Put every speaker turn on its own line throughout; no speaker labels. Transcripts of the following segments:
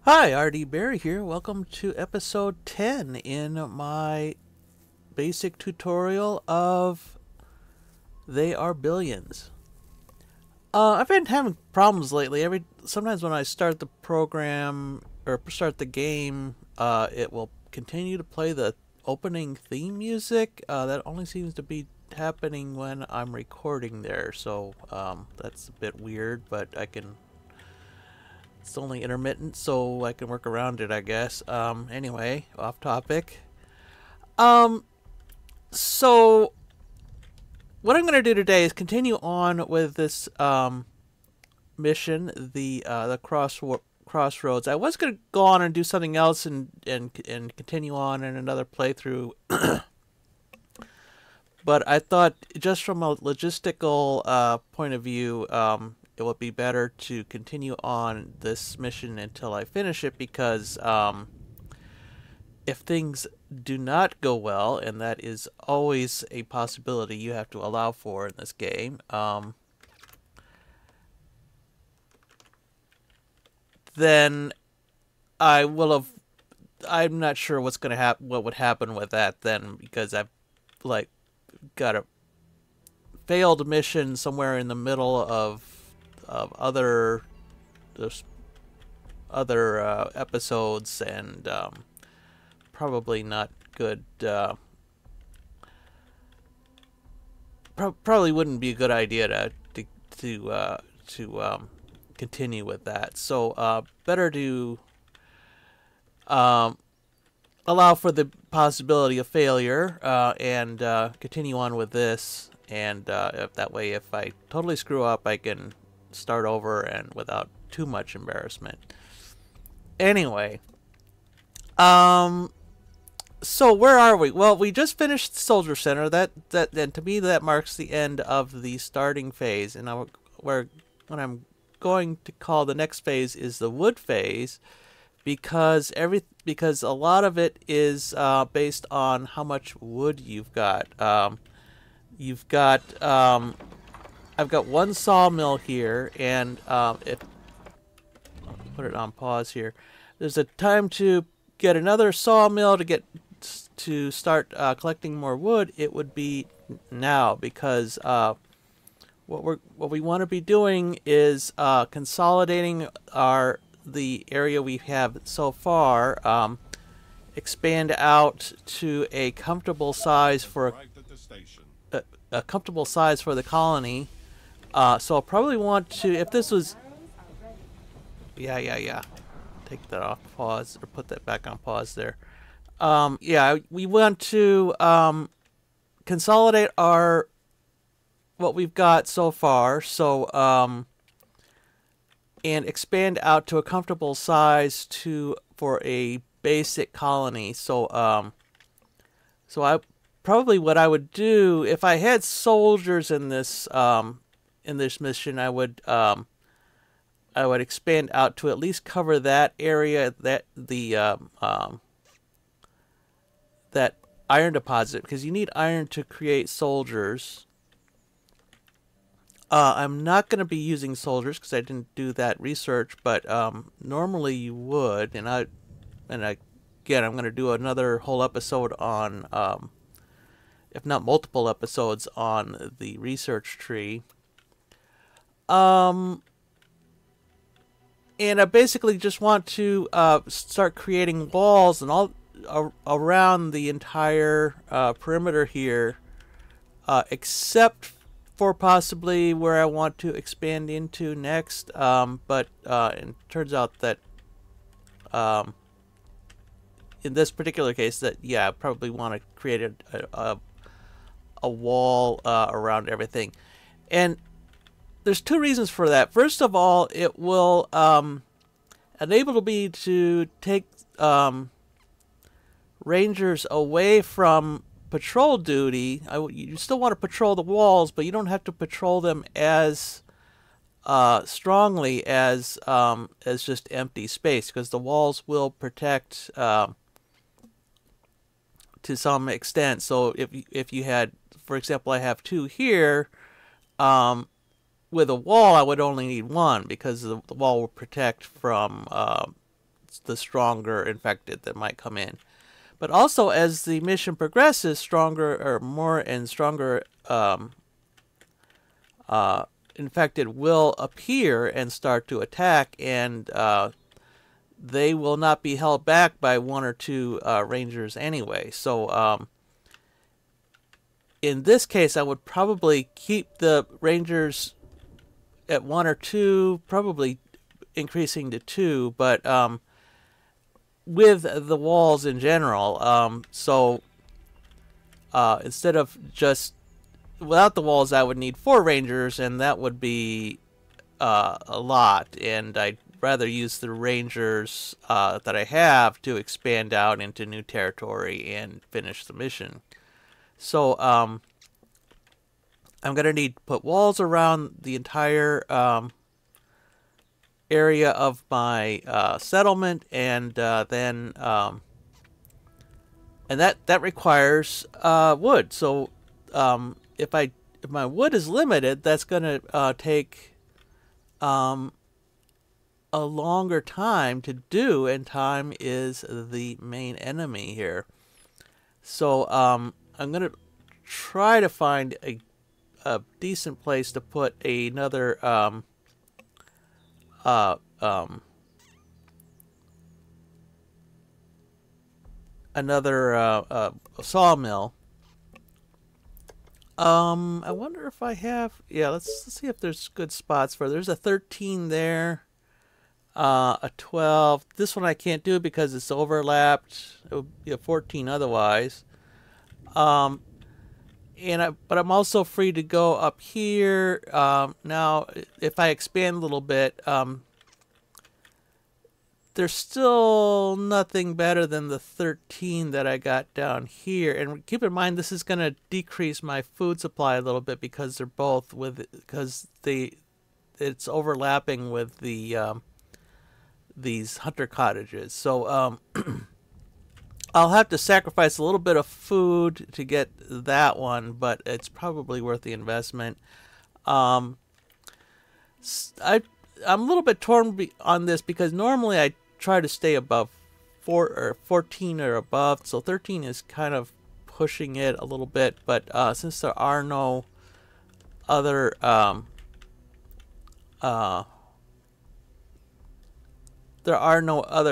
Hi, RD Barry here. Welcome to episode 10 in my basic tutorial of They Are Billions. I've been having problems lately. Sometimes when I start the program or start the game, it will continue to play the opening theme music. That only seems to be happening when I'm recording there, so that's a bit weird, but it's only intermittent, so I can work around it, I guess. Anyway, off topic. Um, so what I'm going to do today is continue on with this mission, the crossroads. I was going to go on and do something else and continue on in another playthrough, but I thought just from a logistical point of view, it would be better to continue on this mission until I finish it because if things do not go well, and that is always a possibility you have to allow for in this game, then I will have. I'm not sure what's gonna happen. What would happen with that then? Because I've like got a failed mission somewhere in the middle of just other episodes, and probably not good. Probably wouldn't be a good idea to continue with that. So better to um, allow for the possibility of failure and continue on with this. And if that way, if I totally screw up, I can start over and without too much embarrassment. Anyway, um, so where are we? Well, we just finished Soldier Center. And to me that marks the end of the starting phase, and where what I'm going to call the next phase is the wood phase, because a lot of it is based on how much wood you've got. You've got I've got one sawmill here, and if I'll put it on pause here, there's a time to get another sawmill to start collecting more wood. It would be now, because what we want to be doing is consolidating the area we have so far, expand out to a comfortable size for a comfortable size for the colony. So I'll probably want to, if this was, yeah, take that off pause or put that back on pause there. Yeah, we want to consolidate our what we've got so far. And expand out to a comfortable size for a basic colony. So I probably what I would do if I had soldiers in this mission, I would expand out to at least cover that area, that iron deposit, because you need iron to create soldiers. I'm not going to be using soldiers because I didn't do that research, but normally you would, and again, I'm going to do another whole episode on, if not multiple episodes on the research tree. And I basically just want to start creating walls and all around the entire perimeter here, except for possibly where I want to expand into next. But it turns out that in this particular case, that yeah, I probably want to create a wall around everything, and there's two reasons for that. First of all, it will enable me to take rangers away from patrol duty. You still want to patrol the walls, but you don't have to patrol them as strongly as just empty space, because the walls will protect to some extent. So if you had, for example, I have two here. With a wall, I would only need one, because the wall will protect from the stronger infected that might come in. But also, as the mission progresses, stronger or more and stronger infected will appear and start to attack, and they will not be held back by one or two rangers anyway. So in this case, I would probably keep the rangers at one or two, probably increasing to two, but with the walls in general. So instead of just without the walls, I would need 4 rangers, and that would be a lot. And I'd rather use the rangers that I have to expand out into new territory and finish the mission. So I'm going to need to put walls around the entire area of my settlement, and then and that requires wood. So if my wood is limited, that's going to take a longer time to do, and time is the main enemy here. So I'm going to try to find a decent place to put another sawmill. I wonder if I have. Yeah, let's see if there's good spots for. There's a 13 there, a 12. This one I can't do because it's overlapped. It would be a 14 otherwise. But I'm also free to go up here. Now, if I expand a little bit, there's still nothing better than the 13 that I got down here. And keep in mind, this is going to decrease my food supply a little bit because they're both it's overlapping with the these hunter cottages. So I'll have to sacrifice a little bit of food to get that one, but it's probably worth the investment. I'm a little bit torn on this because normally I try to stay above 14 or above, so 13 is kind of pushing it a little bit. But since there are no other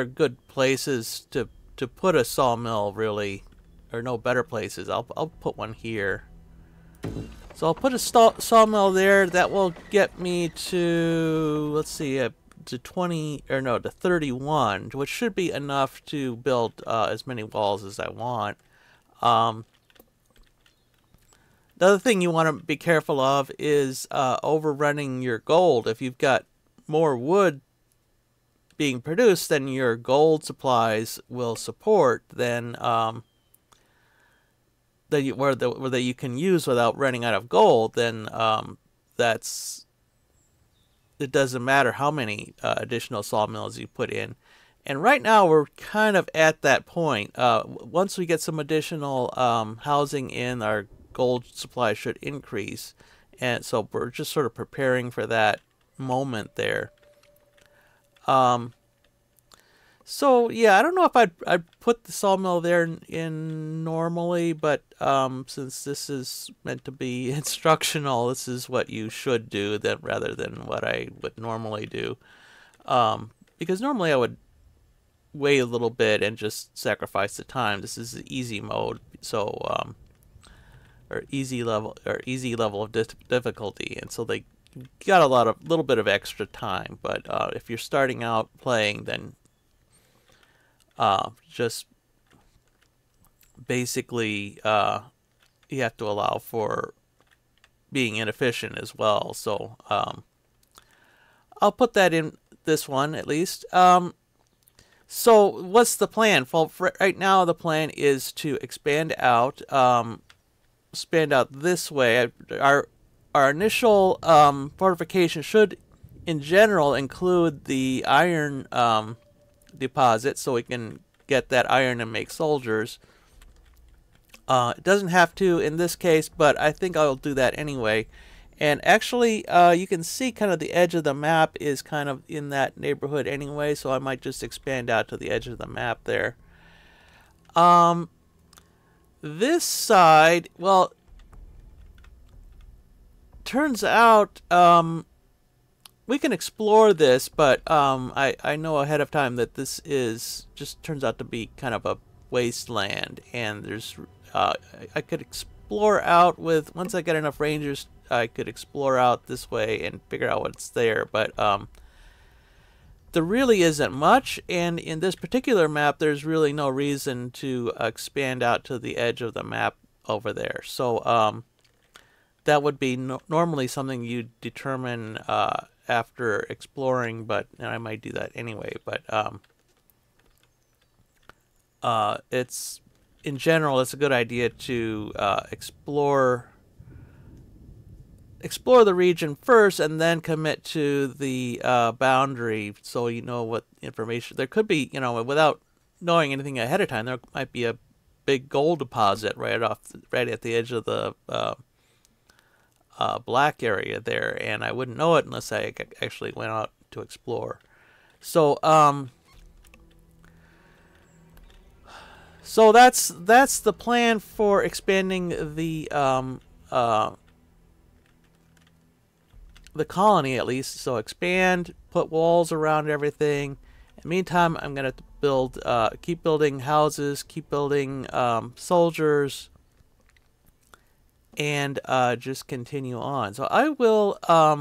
good places to put a sawmill, really, or no better places, I'll put one here. So I'll put a sawmill there. That will get me to, let's see, to 20, or no, to 31, which should be enough to build as many walls as I want. The other thing you want to be careful of is overrunning your gold. If you've got more wood being produced than your gold supplies will support, then that you can use without running out of gold, then it doesn't matter how many additional sawmills you put in. And right now we're kind of at that point. Once we get some additional housing in, our gold supply should increase, and so we're just sort of preparing for that moment there. So yeah, I don't know if I'd put the sawmill there in normally, but since this is meant to be instructional, this is what you should do rather than what I would normally do. Because normally I would wait a little bit and just sacrifice the time. This is the easy mode, so or easy level of difficulty, and so they got a little bit of extra time. But if you're starting out playing, then just basically you have to allow for being inefficient as well. So I'll put that in this one at least. So what's the plan? Well, right now the plan is to expand out this way. Our initial fortification should in general include the iron deposit, so we can get that iron and make soldiers. It doesn't have to in this case, but I think I'll do that anyway. And actually, you can see kind of the edge of the map is kind of in that neighborhood anyway, so I might just expand out to the edge of the map there. This side, well, turns out we can explore this, but I know ahead of time that this is just turns out to be kind of a wasteland, and there's I could explore out with, once I get enough rangers, I could explore out this way and figure out what's there, but there really isn't much, and in this particular map there's really no reason to expand out to the edge of the map over there. So that would be normally something you determine after exploring, but and I might do that anyway, but it's, in general, it's a good idea to explore the region first and then commit to the boundary, so you know what information there could be. You know, without knowing anything ahead of time, there might be a big gold deposit right at the edge of the black area there, and I wouldn't know it unless I actually went out to explore. So so that's the plan for expanding the colony, at least. So expand, put walls around everything. In the meantime, I'm gonna build, keep building houses, keep building soldiers, and just continue on. So I will, I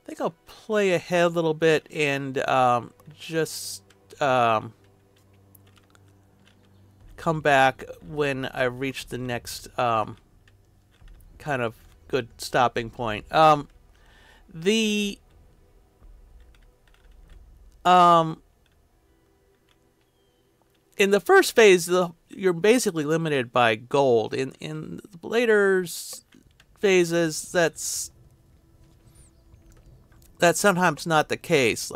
think I'll play ahead a little bit and just come back when I reach the next kind of good stopping point. In the first phase, you're basically limited by gold. In the later phases, that's sometimes not the case.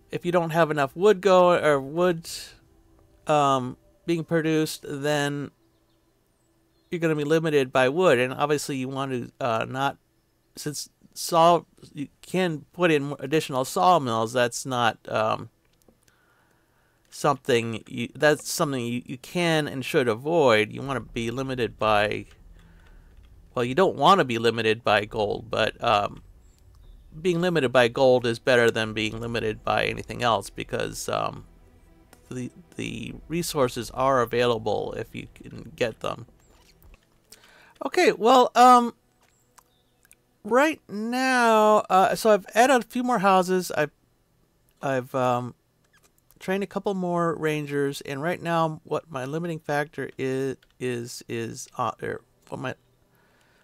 If you don't have enough wood being produced, then you're going to be limited by wood, and obviously you want to not, since you can put in additional sawmills. That's not something you can and should avoid. You want to be limited by, well, you don't want to be limited by gold, but being limited by gold is better than being limited by anything else, because the resources are available if you can get them. Okay, well, right now, so I've added a few more houses. I've trained a couple more rangers, and right now, what my limiting factor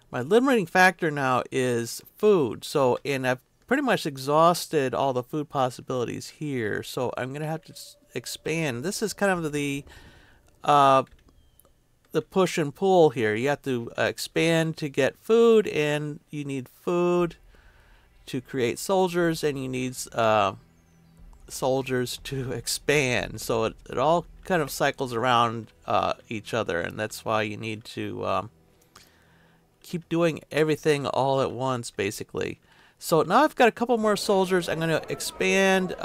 my limiting factor now is food. So, and I've pretty much exhausted all the food possibilities here. So I'm gonna have to expand. This is kind of the push and pull here. You have to expand to get food, and you need food to create soldiers, and you need soldiers to expand. So it all kind of cycles around each other, and that's why you need to keep doing everything all at once, basically. So now I've got a couple more soldiers. I'm going to expand,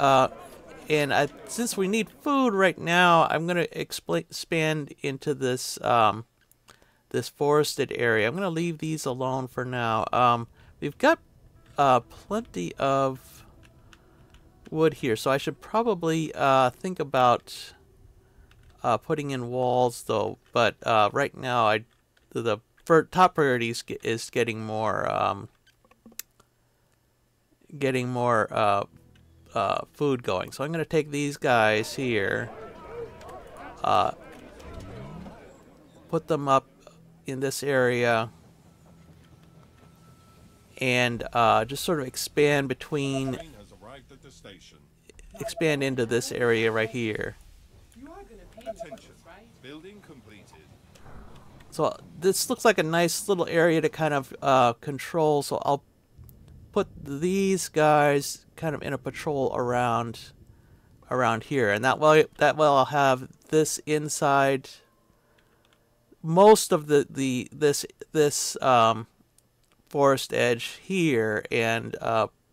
and since we need food right now, I'm going to expand into this this forested area. I'm going to leave these alone for now. We've got plenty of wood here, so I should probably think about putting in walls, though. But right now, the top priority is getting more food going. So I'm going to take these guys here, put them up in this area, and just sort of expand into this area right here. So this looks like a nice little area to kind of control. So I'll put these guys kind of in a patrol around here, and that way I'll have this inside most of this forest edge here, and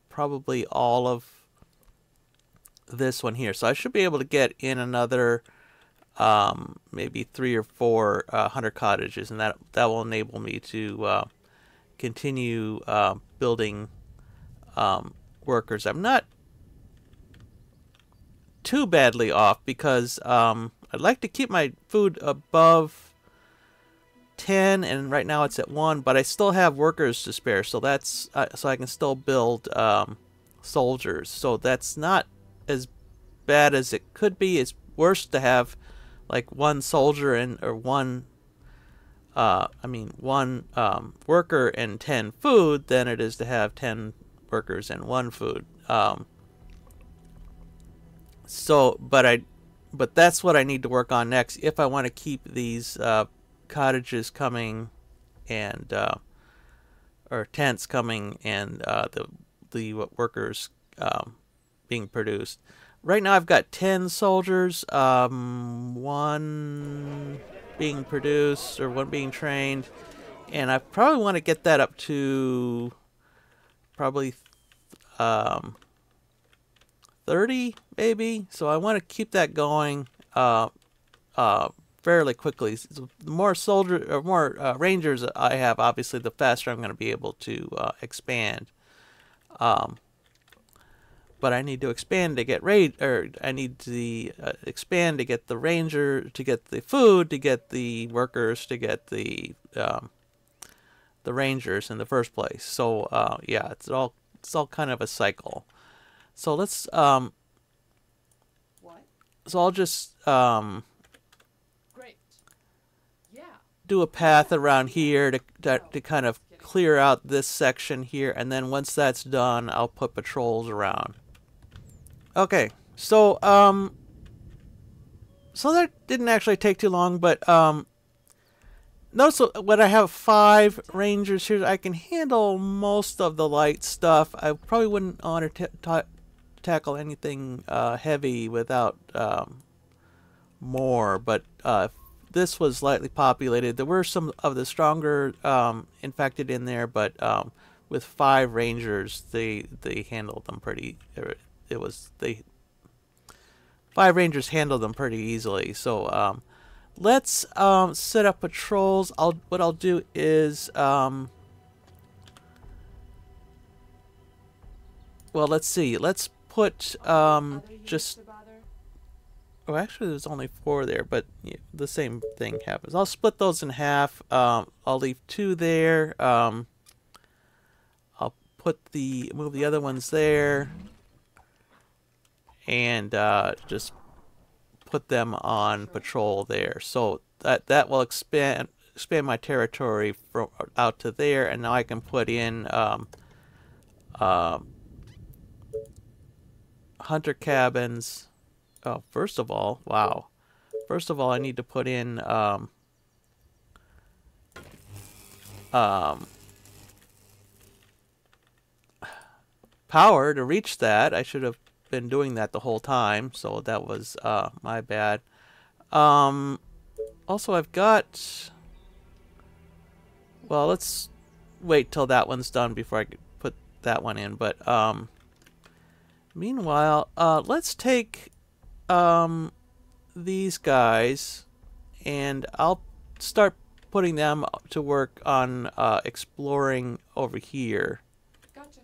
probably all of this one here. So I should be able to get in another maybe 3 or 4 hunter cottages, and that will enable me to continue building workers. I'm not too badly off because I'd like to keep my food above 10, and right now it's at 1, but I still have workers to spare, so that's so I can still build soldiers. So that's not as bad as it could be. It's worse to have like 1 soldier or 1 worker and 10 food than it is to have 10 workers and 1 food. But that's what I need to work on next if I want to keep these cottages coming, and or tents coming, and the workers being produced. Right now I've got 10 soldiers, 1 being produced or 1 being trained, and I probably want to get that up to probably 30 maybe. So I want to keep that going fairly quickly. The more rangers I have, obviously, the faster I'm going to be able to expand. But I need to expand to get I need to expand to get the ranger, to get the food, to get the workers, to get the rangers in the first place. So yeah, it's all kind of a cycle. So let's So I'll just
Great. Yeah.
do a path around here to kind of clear out this section here, and then once that's done, I'll put patrols around. Okay, so so that didn't actually take too long, but notice when I have 5 rangers here, I can handle most of the light stuff. I probably wouldn't want to tackle anything heavy without more, but this was lightly populated. There were some of the stronger infected in there, but with 5 rangers, they handled them pretty. 5 rangers handled them pretty easily. So let's set up patrols. What I'll do is well, let's see. Let's put just. Oh, actually, there's only 4 there, but yeah, the same thing happens. I'll split those in half. I'll leave 2 there. I'll move the other ones there, and just put them on patrol there. So that will expand my territory from out to there, and now I can put in hunter cabins. Oh, first of all, wow. First of all, I need to put in power to reach that. I should have been doing that the whole time, so that was my bad. Also, I've got. Well, let's wait till that one's done before I could put that one in. But meanwhile, let's take these guys, and I'll start putting them to work on exploring over here.
Gotcha.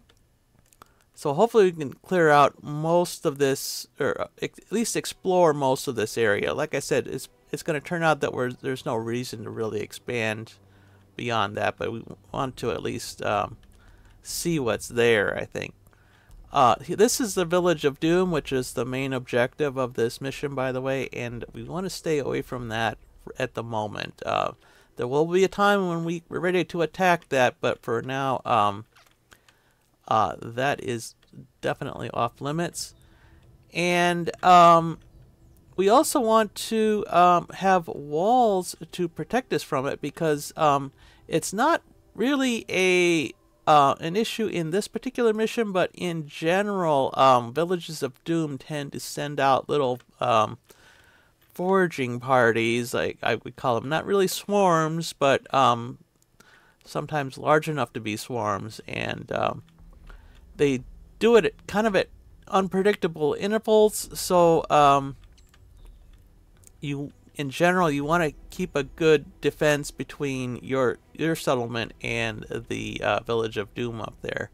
So hopefully we can clear out most of this, or at least explore most of this area. Like I said, it's going to turn out that there's no reason to really expand beyond that, but we want to at least see what's there, I think. This is the Village of Doom, which is the main objective of this mission, by the way, and we want to stay away from that at the moment. There will be a time when we're ready to attack that, but for now, that is definitely off limits. And we also want to have walls to protect us from it, because it's not really an issue in this particular mission, but in general, Villages of Doom tend to send out little foraging parties, like I would call them, not really swarms, but sometimes large enough to be swarms, and they do it kind of at unpredictable intervals. So you, in general, you want to keep a good defense between your settlement and the village of Doom up there.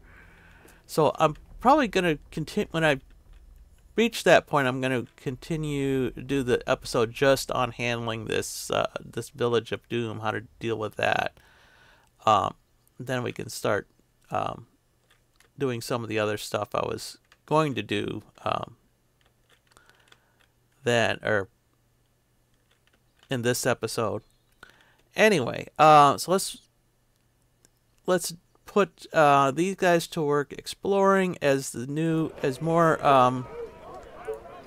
So I'm probably gonna continue when I reach that point. I'm gonna continue to do the episode just on handling this this village of Doom, how to deal with that. Then we can start doing some of the other stuff I was going to do then, or in this episode. Anyway, so let's put these guys to work exploring. As more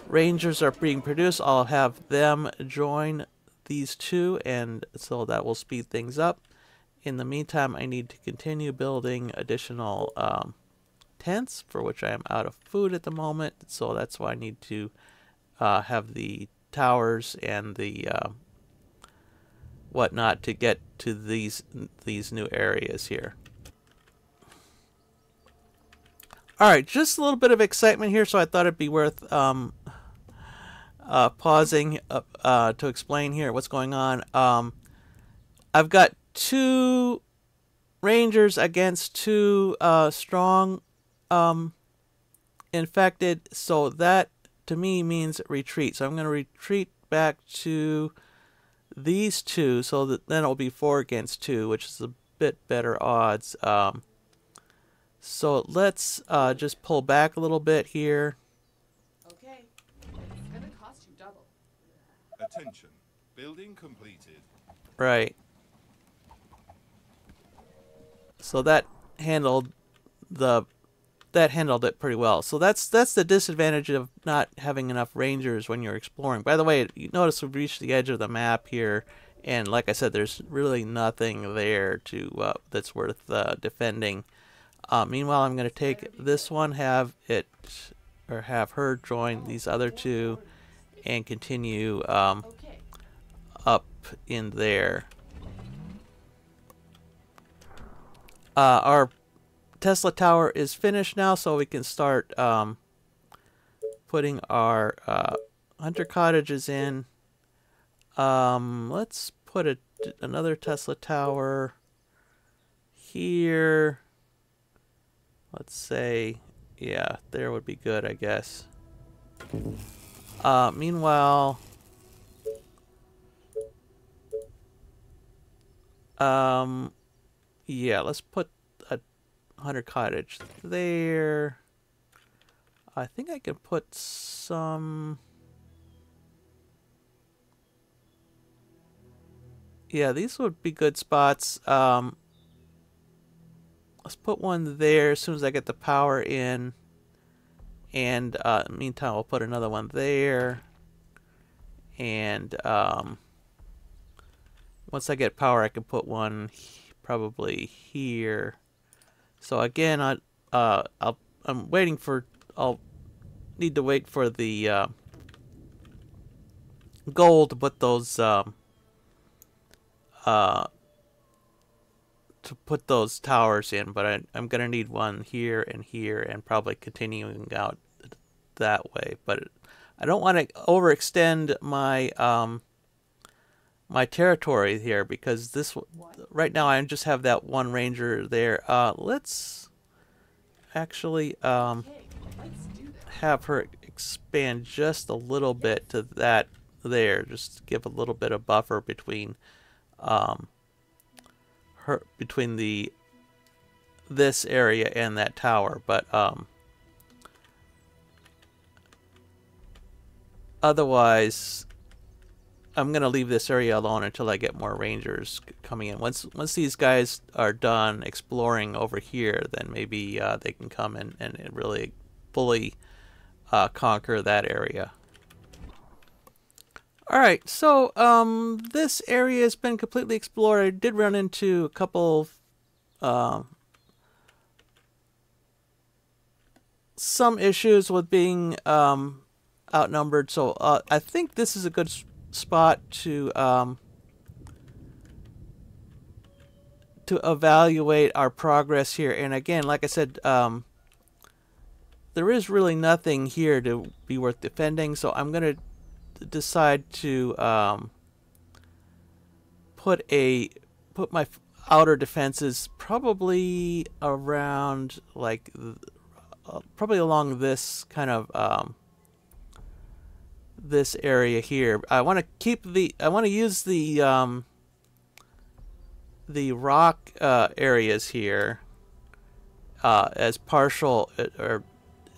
rangers are being produced, I'll have them join these two, and so that will speed things up. In the meantime, I need to continue building additional tents, for which I am out of food at the moment, so that's why I need to have the towers and the whatnot to get to these new areas here. Alright, just a little bit of excitement here, so I thought it'd be worth pausing to explain here what's going on. I've got 2 rangers against 2 strong infected, so that to me means retreat. So I'm going to retreat back to these 2, so that then it'll be 4 against 2, which is a bit better odds. So let's just pull back a little bit here.
Okay. It's gonna cost you double.
Attention. Building completed.
Right. So that handled it pretty well. So that's the disadvantage of not having enough rangers when you're exploring. By the way, you notice we've reached the edge of the map here, and like I said, there's really nothing there to that's worth defending. Meanwhile, I'm going to take this one, have her join these other 2, and continue
Okay.
up in there. Our Tesla tower is finished now, so we can start putting our hunter cottages in. Let's put another Tesla tower here. Let's say, yeah, there would be good, I guess. Meanwhile, yeah, let's put a hunter cottage there. I think I can put some. Yeah, these would be good spots. Let's put one there as soon as I get the power in. And meantime, I'll put another one there. And once I get power, I can put one probably here. So again, I'm waiting for. I'll need to wait for the gold to put those towers in, but I'm gonna need one here, and probably continuing out that way. But I don't want to overextend my my territory here, because right now I just have that one ranger there. Let's actually
Okay. Let's do this.
have her expand just a little bit to that there, just to give a little bit of buffer between this area and that tower. But otherwise I'm gonna leave this area alone until I get more rangers coming in. Once these guys are done exploring over here, then maybe they can come in and really fully conquer that area. Alright, so this area has been completely explored. I did run into a couple some issues with being outnumbered, so I think this is a good spot to evaluate our progress here. And again, like I said, there is really nothing here to be worth defending, so I'm gonna decide to put my outer defenses probably around like probably along this kind of this area here. I want to use the rock areas here as partial or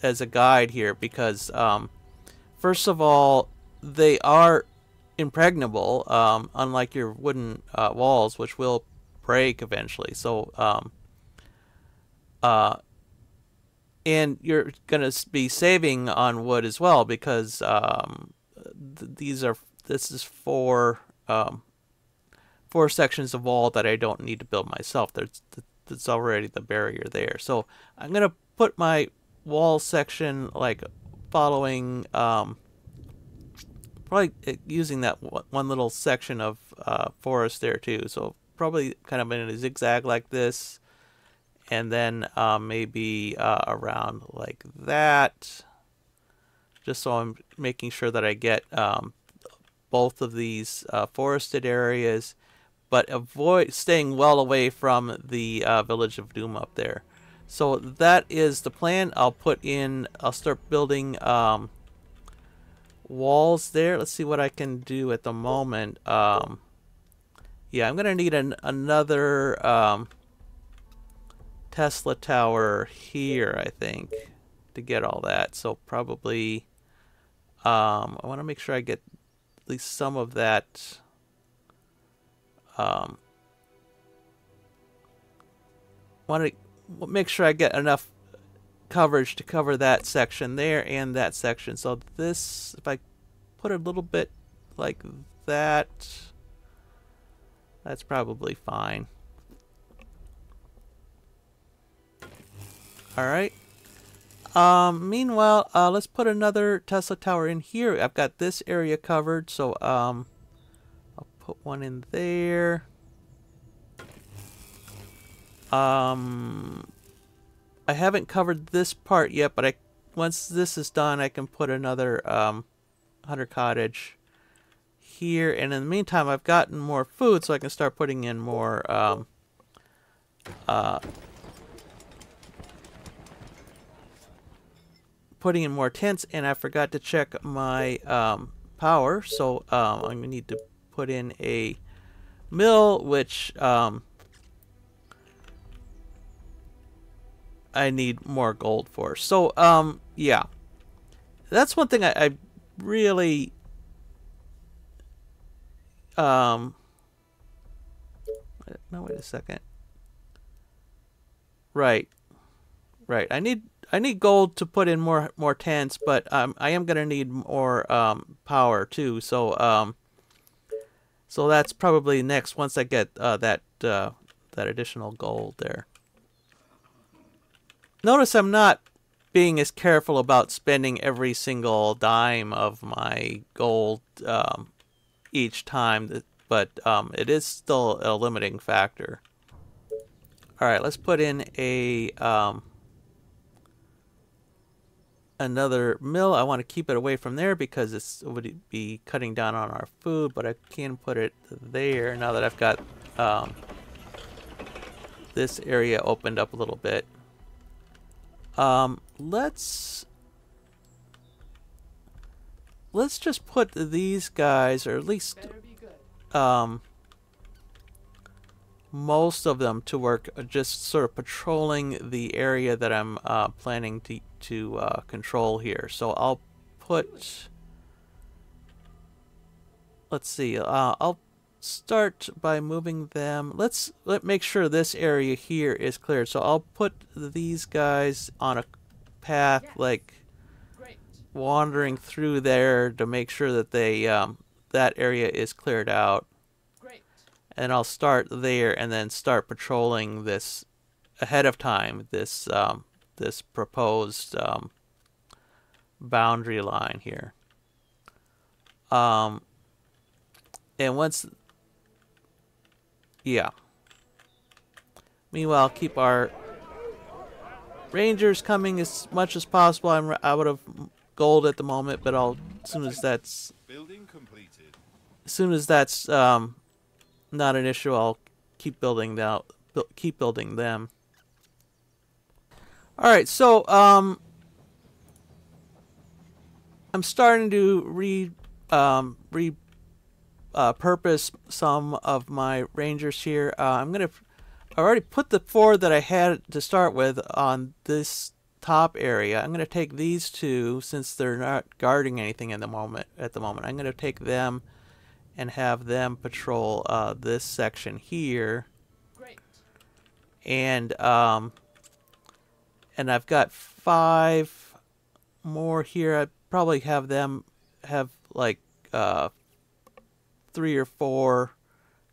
as a guide here, because first of all, they are impregnable, unlike your wooden walls, which will break eventually. So and you're gonna be saving on wood as well, because this is four sections of wall that I don't need to build myself. There's already the barrier there. So I'm gonna put my wall section like following probably using that one little section of forest there too. So probably kind of in a zigzag like this, and then maybe around like that, just so I'm making sure that I get both of these forested areas, but avoid staying well away from the village of Doom up there. So that is the plan. I'll start building walls there. Let's see what I can do at the moment. Yeah, I'm gonna need another Tesla tower here, I think, to get all that. So probably I want to make sure I get at least some of that want to make sure I get enough coverage to cover that section there and that section. So this, if I put a little bit like that, that's probably fine. Alright. Meanwhile, let's put another Tesla tower in here. I've got this area covered, so I'll put one in there. I haven't covered this part yet, but once this is done, I can put another hunter cottage here. And in the meantime, I've gotten more food, so I can start putting in more tents. And I forgot to check my power, so I'm gonna need to put in a mill, which I need more gold for. So yeah, that's one thing I really no, wait a second. Right. I need gold to put in more tents, but I am gonna need more power too. So so that's probably next once I get that additional gold there. Notice I'm not being as careful about spending every single dime of my gold each time, but it is still a limiting factor. Alright, let's put in a another mill. I want to keep it away from there because it would be cutting down on our food, but I can put it there now that I've got this area opened up a little bit. Let's just put these guys, or at least most of them, to work just sort of patrolling the area that I'm planning to control here. So I'll put, let's see, I'll start by moving them. Let's make sure this area here is cleared. So I'll put these guys on a path, like wandering through there to make sure that they that area is cleared out. And I'll start there and then start patrolling this ahead of time, this this proposed boundary line here. And once, yeah. Meanwhile, keep our Rangers coming as much as possible. I'm out of gold at the moment, but I'll as soon as that's
Building completed.
not an issue, I'll keep building them. Keep building them. All right, so I'm starting to purpose some of my Rangers here. I already put the 4 that I had to start with on this top area. I'm going to take these 2 since they're not guarding anything at the moment. I'm going to take them and have them patrol this section here.
Great.
And I've got 5 more here. I'd probably have them have like 3 or 4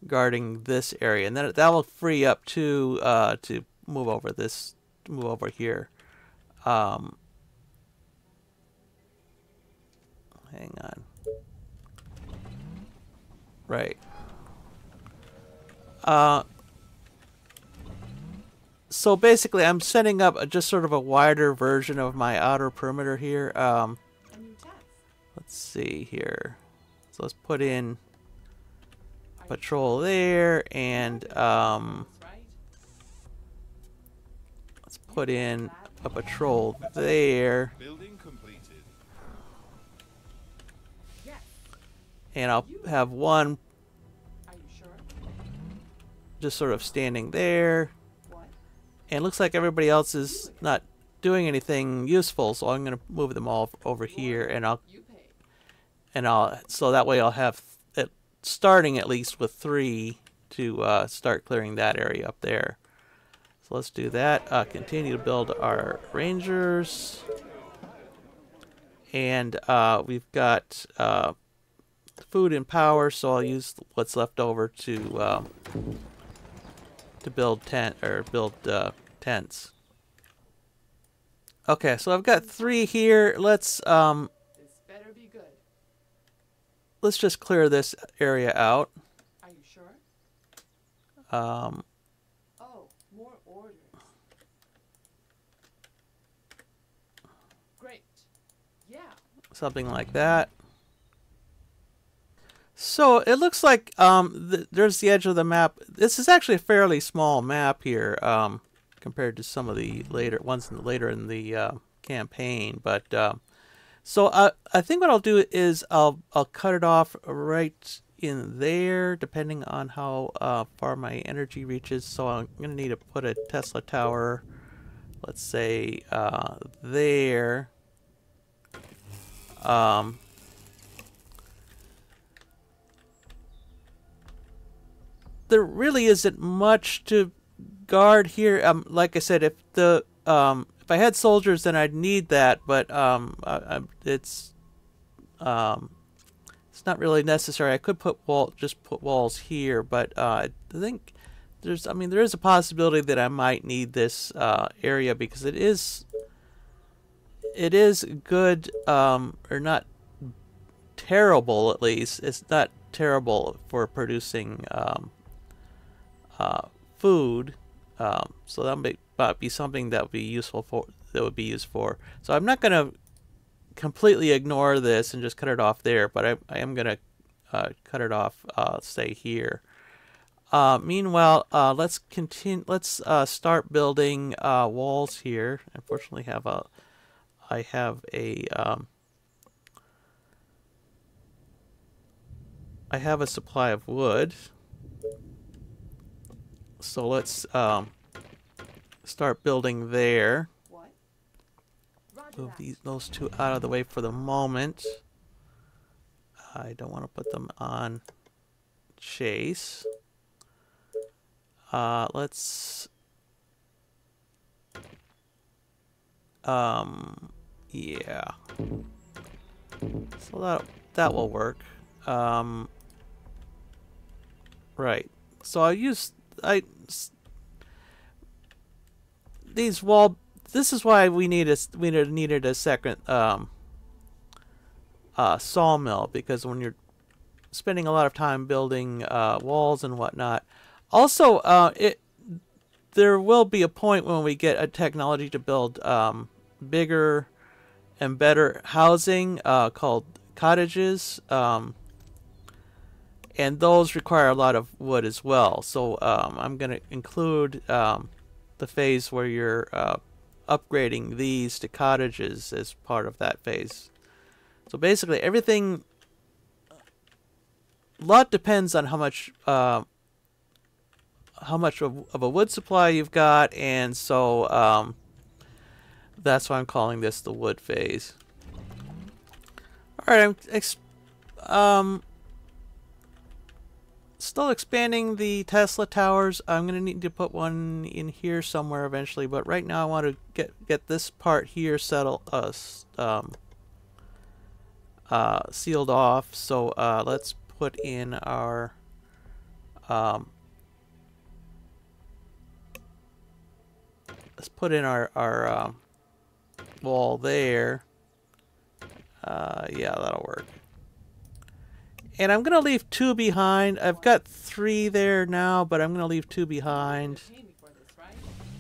guarding this area, and then that will free up to move over here. Hang on. Right. So basically, I'm setting up just sort of a wider version of my outer perimeter here.
A new task.
Let's see here. So let's put in patrol there, and
Right.
let's put in a patrol there,
Building completed.
Yes.
and I'll have one
Are you sure?
just sort of standing there.
What?
And it looks like everybody else is not doing anything useful, so I'm going to move them all over here, and
You pay.
so that way I'll have it starting at least with 3 to start clearing that area up there. So let's do that. Continue to build our Rangers, and we've got food and power, so I'll use what's left over to build tents. Okay, so I've got 3 here.
This better be good.
Let's just clear this area out.
Are you sure?
Um,
Oh, more orders. Great. Yeah.
something like that. So it looks like there's the edge of the map. This is actually a fairly small map here compared to some of the later ones later in the campaign. But so I think what I'll do is I'll cut it off right in there, depending on how far my energy reaches. So I'm going to need to put a Tesla tower, let's say there. There really isn't much to guard here. Like I said, if I had soldiers, then I'd need that, but it's not really necessary. I could just put walls here, but I think there is a possibility that I might need this area because it is good, or not terrible at least. It's not terrible for producing food, so that might be something that would be useful for. That would be used for. So I'm not going to completely ignore this and just cut it off there, but I am going to cut it off, say here. Meanwhile, let's continue. Let's start building walls here. Unfortunately, I have a supply of wood. So let's start building there.
What? Roger
Move
that.
those 2 out of the way for the moment. I don't want to put them on chase. Let's yeah. So that will work. Right. So this is why we needed a second sawmill, because when you're spending a lot of time building walls and whatnot. Also, there will be a point when we get a technology to build bigger and better housing called cottages, and those require a lot of wood as well. So I'm going to include the phase where you're upgrading these to cottages as part of that phase. So basically everything, a lot depends on how much of a wood supply you've got, and so that's why I'm calling this the wood phase. Alright, I'm still expanding the Tesla towers. I'm going to need to put one in here somewhere eventually, but right now I want to get this part here settled, sealed off. So let's put in our wall there. Yeah, that'll work. And I'm going to leave 2 behind. I've got 3 there now, but I'm going to leave 2 behind.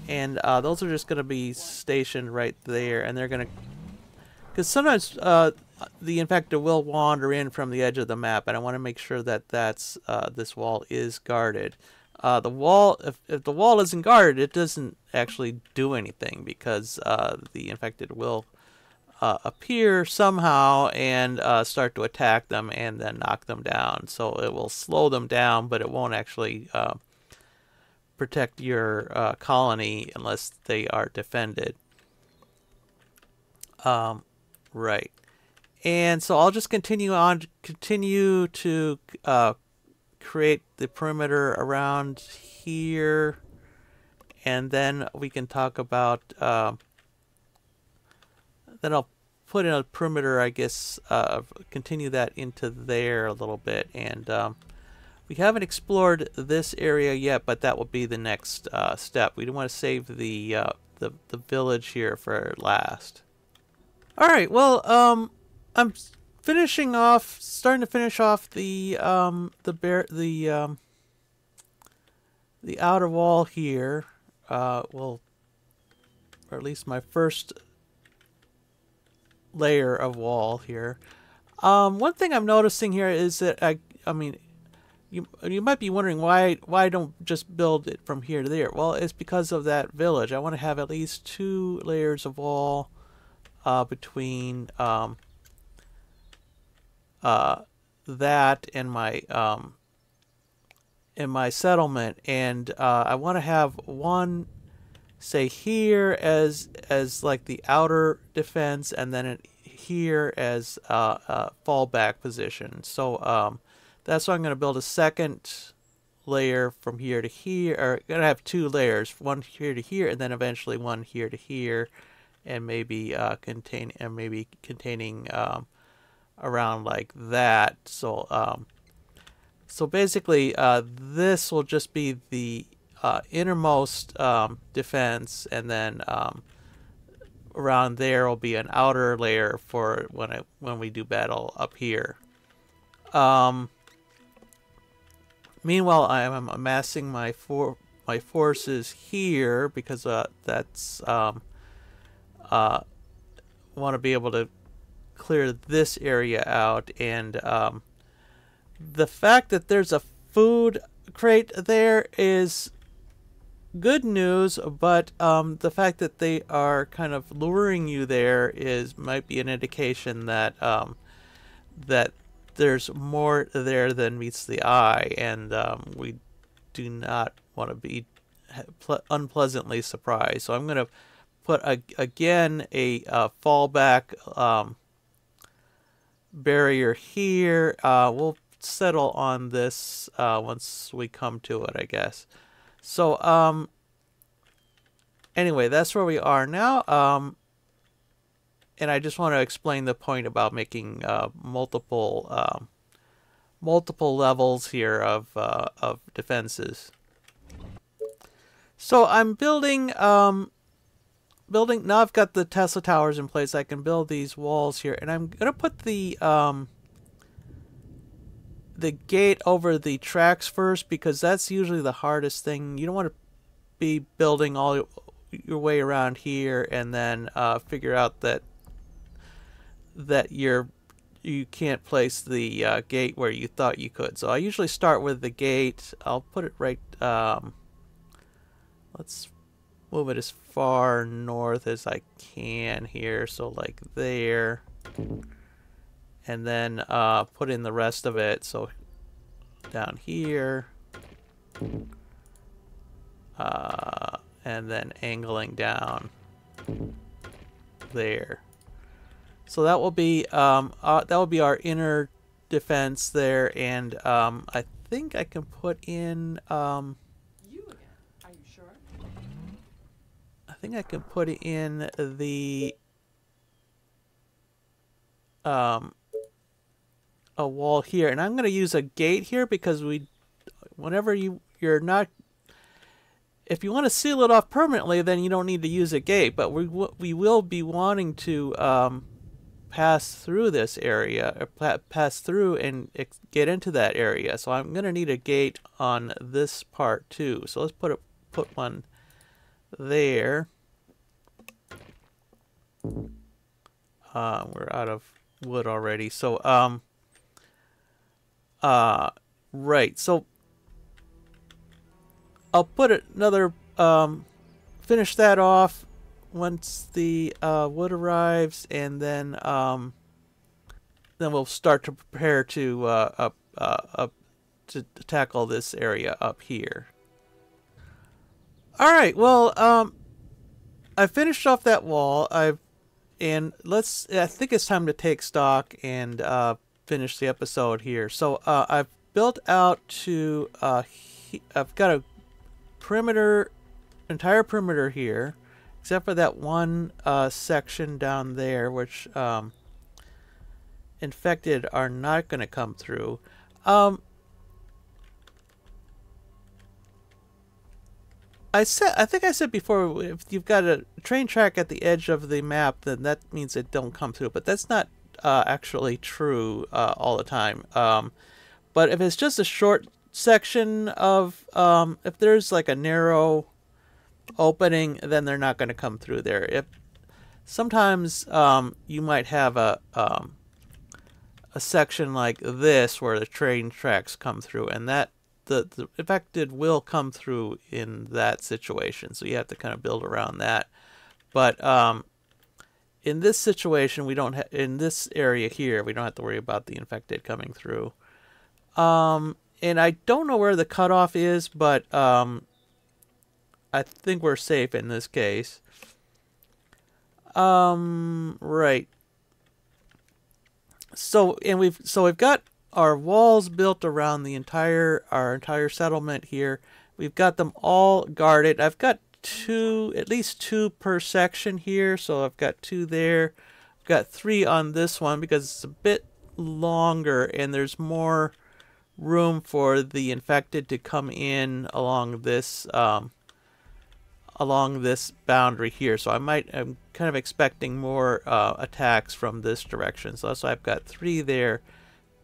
And those are just going to be stationed right there. And they're going to... Because sometimes the infected will wander in from the edge of the map, and I want to make sure that this wall is guarded. The wall, if the wall isn't guarded, it doesn't actually do anything, because the infected will appear somehow and start to attack them and then knock them down. So it will slow them down, but it won't actually protect your colony unless they are defended. Right. And so I'll just continue to create the perimeter around here, and then we can talk about then I'll put in a perimeter, I guess, continue that into there a little bit. And we haven't explored this area yet, but that will be the next step. We don't want to save the village here for last. All right, well, I'm starting to finish off the outer wall here. Well, or at least my first layer of wall here. One thing I'm noticing here is that I mean, you might be wondering why I don't just build it from here to there. Well, it's because of that village. I want to have at least 2 layers of wall between that and my settlement, and I want to have one, say, here as like the outer defense, and then here as a fallback position. So that's why I'm going to build a second layer from here to here, or I'm going to have 2 layers, one here to here, and then eventually one here to here, and maybe containing around like that. So so basically this will just be the innermost defense, and then around there will be an outer layer for when we do battle up here. Meanwhile, I'm amassing my forces here, because that's want to be able to clear this area out. And the fact that there's a food crate there is good news, but the fact that they are kind of luring you there might be an indication that that there's more there than meets the eye, and we do not want to be unpleasantly surprised. So I'm going to put again a fallback barrier here. We'll settle on this once we come to it, I guess. So anyway, that's where we are now. And I just want to explain the point about making multiple levels here of defenses. So I'm building now. I've got the Tesla towers in place. I can build these walls here, and I'm gonna put the the gate over the tracks first, because that's usually the hardest thing. You don't want to be building all your way around here and then figure out that you can't place the gate where you thought you could. So I usually start with the gate. I'll put it right. Let's move it as far north as I can here. So like there. And then put in the rest of it. So down here. And then angling down there. So that will be our inner defense there, and I think I can put in.
You again? Are you sure?
I think I can put in the a wall here, and I'm going to use a gate here because whenever you're not. If you want to seal it off permanently, then you don't need to use a gate. But we will be wanting to pass through this area, or pass through and get into that area. So I'm going to need a gate on this part too. So let's put one there. We're out of wood already. So right. So I'll put another finish that off once the wood arrives, and then we'll start to prepare to tackle this area up here. All right. Well, I finished off that wall. I think it's time to take stock and finish the episode here. So I've built out to I've got a entire perimeter here, except for that one section down there, which infected are not going to come through. I think I said before, if you've got a train track at the edge of the map, then that means it don't come through. But that's not actually true all the time. But if it's just a short section of, if there's like a narrow opening, then they're not going to come through there. If sometimes you might have a section like this where the train tracks come through, and that the infected will come through in that situation, so you have to kind of build around that. But in this situation, in this area here, we don't have to worry about the infected coming through. And I don't know where the cutoff is, but I think we're safe in this case. Right. So we've got our walls built around our entire settlement here. We've got them all guarded. I've got at least two per section here, so I've got 2 there. I've got 3 on this one because it's a bit longer and there's more room for the infected to come in along this boundary here. So I'm kind of expecting more attacks from this direction. So I've got 3 there.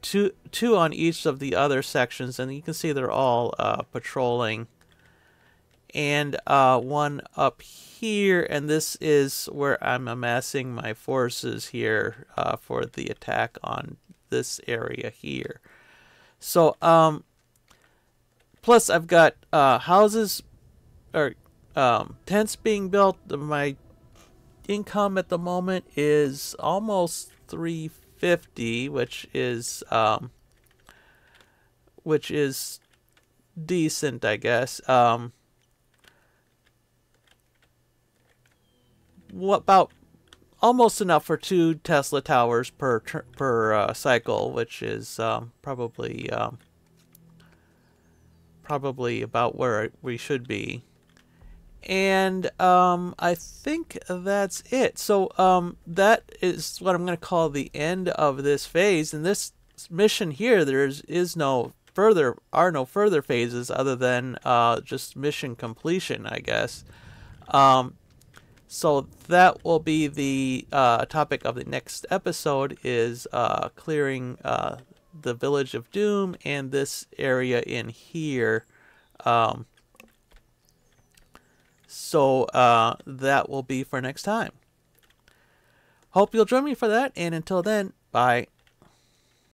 Two on each of the other sections, and you can see they're all patrolling. And 1 up here, and this is where I'm amassing my forces here for the attack on this area here. So, plus I've got houses or tents being built. My income at the moment is almost 350, which is decent, I guess. About almost enough for 2 Tesla towers per cycle, which is probably about where we should be. And I think that's it. So that is what I'm going to call the end of this phase. In this mission here, there is no further phases other than just mission completion, I guess. So that will be the topic of the next episode, is clearing the Village of Doom and this area in here. So that will be for next time. Hope you'll join me for that, and until then, bye.